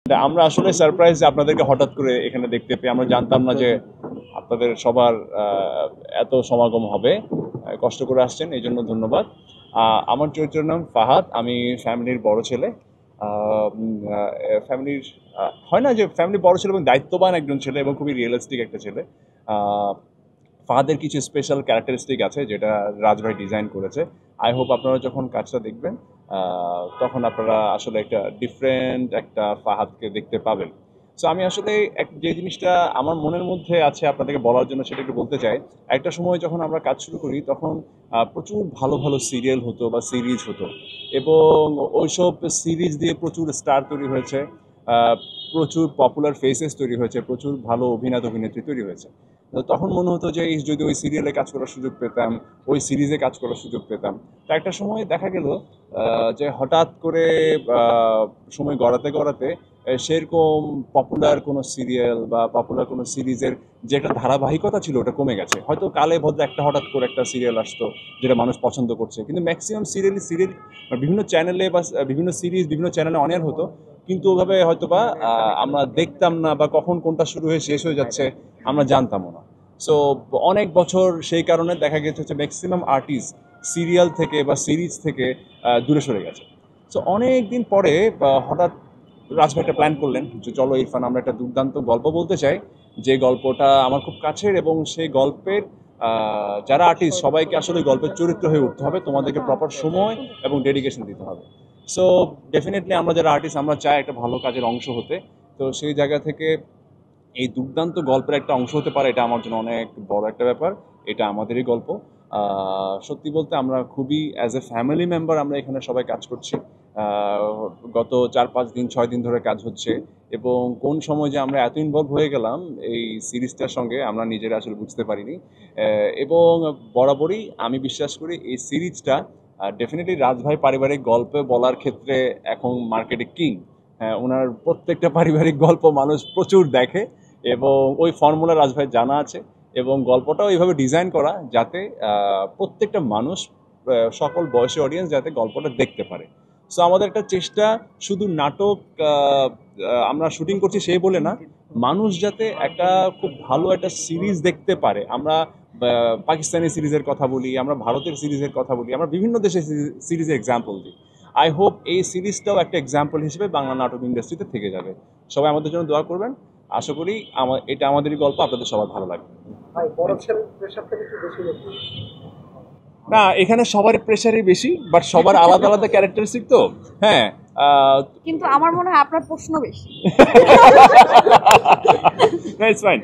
আমরা আসলে সারপ্রাইজ আপনাদেরকে হঠাৎ করে এখানে দেখতে পেয়ে আমরা জানতাম না যে আপনাদের সবার এত সমাগম হবে। কষ্ট করে আসছেন, এই জন্য ধন্যবাদ। আমার চরিত্রের নাম ফাহাদ, আমি ফ্যামিলির বড় ছেলে। ফ্যামিলির হয় না যে ফ্যামিলির বড় ছেলে এবং দায়িত্ববান একজন ছেলে এবং খুবই রিয়েলিস্টিক একটা ছেলে। ফাহাদের কিছু স্পেশাল ক্যারেক্টারিস্টিক আছে যেটা রাজভাই ডিজাইন করেছে। আই হোপ আপনারা যখন কাজটা দেখবেন তখন আপনারা আসলে একটা ডিফারেন্ট একটা ফাহাদকে দেখতে পাবেন। সো আমি আসলে যে জিনিসটা আমার মনের মধ্যে আছে আপনাদেরকে বলার জন্য সেটা একটু বলতে চাই। একটা সময় যখন আমরা কাজ শুরু করি তখন প্রচুর ভালো ভালো সিরিয়াল হতো বা সিরিজ হতো এবং ওইসব সিরিজ দিয়ে প্রচুর স্টার তৈরি হয়েছে, প্রচুর পপুলার ফেসেস তৈরি হয়েছে, প্রচুর ভালো অভিনেত্রী তৈরি হয়েছে। তো তখন মনে হতো যে যদি ওই সিরিয়ালে কাজ করার সুযোগ পেতাম, ওই সিরিজে কাজ করার সুযোগ পেতাম। তা একটা সময় দেখা গেল যে হঠাৎ করে সময় গড়াতে গড়াতে সেরকম পপুলার কোনো সিরিয়াল বা পপুলার কোনো সিরিজের যে একটা ধারাবাহিকতা ছিল ওটা কমে গেছে। হয়তো কালে ভদ্রে একটা হঠাৎ করে একটা সিরিয়াল আসতো যেটা মানুষ পছন্দ করছে, কিন্তু ম্যাক্সিমাম সিরিয়াল বিভিন্ন চ্যানেলে বা বিভিন্ন সিরিজ বিভিন্ন চ্যানেলে অনেক হতো, কিন্তু ওভাবে হয়তো বা আমরা দেখতাম না বা কখন কোনটা শুরু হয়ে শেষ হয়ে যাচ্ছে আমরা জানতামও না। সো অনেক বছর সেই কারণে দেখা গেছে হচ্ছে ম্যাক্সিমাম আর্টিস্ট সিরিয়াল থেকে বা সিরিজ থেকে দূরে সরে গেছে। সো অনেক দিন পরে হঠাৎ রাজভাই একটা প্ল্যান করলেন যে চলো ইরফান, আমরা একটা দুর্দান্ত গল্প বলতে চাই, যে গল্পটা আমার খুব কাছের এবং সেই গল্পের যারা আর্টিস্ট সবাইকে আসলে গল্পের চরিত্র হয়ে উঠতে হবে, তোমাদেরকে প্রপার সময় এবং ডেডিকেশন দিতে হবে। সো ডেফিনেটলি আমরা যারা আর্টিস্ট আমরা চাই একটা ভালো কাজের অংশ হতে। তো সেই জায়গা থেকে এই দুর্দান্ত গল্পের একটা অংশ হতে পারে, এটা আমার জন্য অনেক বড় একটা ব্যাপার। এটা আমাদেরই গল্প। সত্যি বলতে আমরা খুবই অ্যাজ এ ফ্যামিলি মেম্বার আমরা এখানে সবাই কাজ করছি। গত 4-5 দিন 6 দিন ধরে কাজ হচ্ছে এবং কোন সময় যে আমরা এত ইনভলভ হয়ে গেলাম এই সিরিজটার সঙ্গে আমরা নিজেরা আসলে বুঝতে পারিনি। এবং বরাবরই আমি বিশ্বাস করি এই সিরিজটা ডেফিনেটলি রাজভাই পারিবারিক গল্প বলার ক্ষেত্রে এখন মার্কেটে কিং। হ্যাঁ, ওনার প্রত্যেকটা পারিবারিক গল্প মানুষ প্রচুর দেখে এবং ওই ফর্মুলা রাজভাই জানা আছে এবং গল্পটাও এইভাবে ডিজাইন করা যাতে প্রত্যেকটা মানুষ সকল বয়সী অডিয়েন্স যাতে গল্পটা দেখতে পারে। সো আমাদের একটা চেষ্টা শুধু নাটক আমরা শুটিং করছি সেই বলে না, মানুষ যাতে একটা খুব ভালো একটা সিরিজ দেখতে পারে। আমরা পাকিস্তানি সিরিজের কথা বলি, আমরা ভারতের সিরিজের কথা বলি, আমরা বিভিন্ন দেশের সিরিজের এক্সাম্পল দিই। আই হোপ এই সিরিজটাও একটা এক্সাম্পল হিসেবে বাংলা নাটক ইন্ডাস্ট্রিতে থেকে যাবে। সবাই আমাদের জন্য দোয়া করবেন। আশা করি এটা আমাদেরই গল্প, আপনাদের সবার ভালো লাগবে। না, এখানে সবার প্রেশারই বেশি, বাট সবার আলাদা আলাদা ক্যারেক্টারিস্টিক তো। হ্যাঁ, কিন্তু আমার মনে হয় আপনার প্রশ্ন বেশি। It's fine.